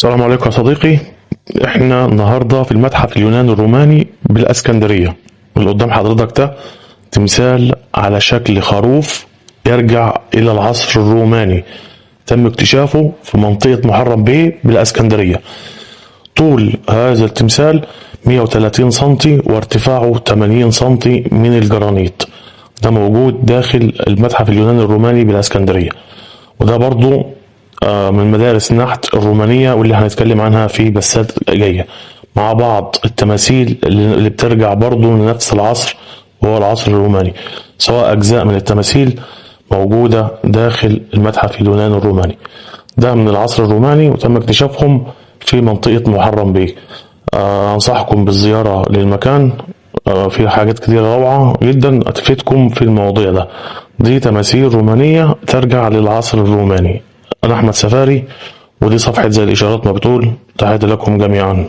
السلام عليكم يا صديقي. احنا النهاردة في المتحف اليوناني الروماني بالاسكندرية، واللي قدام حضرتك ده تمثال على شكل خروف يرجع الى العصر الروماني، تم اكتشافه في منطقة محرم بيه بالاسكندرية. طول هذا التمثال 130 سنتي وارتفاعه 80 سنتي من الجرانيت. ده موجود داخل المتحف اليوناني الروماني بالاسكندرية، وده برضو من مدارس النحت الرومانية، واللي هنتكلم عنها في بثات جاية مع بعض. التماثيل اللي بترجع برضو لنفس العصر وهو العصر الروماني، سواء أجزاء من التماثيل موجودة داخل المتحف اليوناني الروماني. ده من العصر الروماني وتم اكتشافهم في منطقة محرم بيه. أنصحكم بالزيارة للمكان، في حاجات كتير روعة جدا هتفيدكم في المواضيع ده. دي تماثيل رومانية ترجع للعصر الروماني. أنا أحمد سفاري، ودي صفحة زي الإشارات ما بتقول. تحياتي لكم جميعا.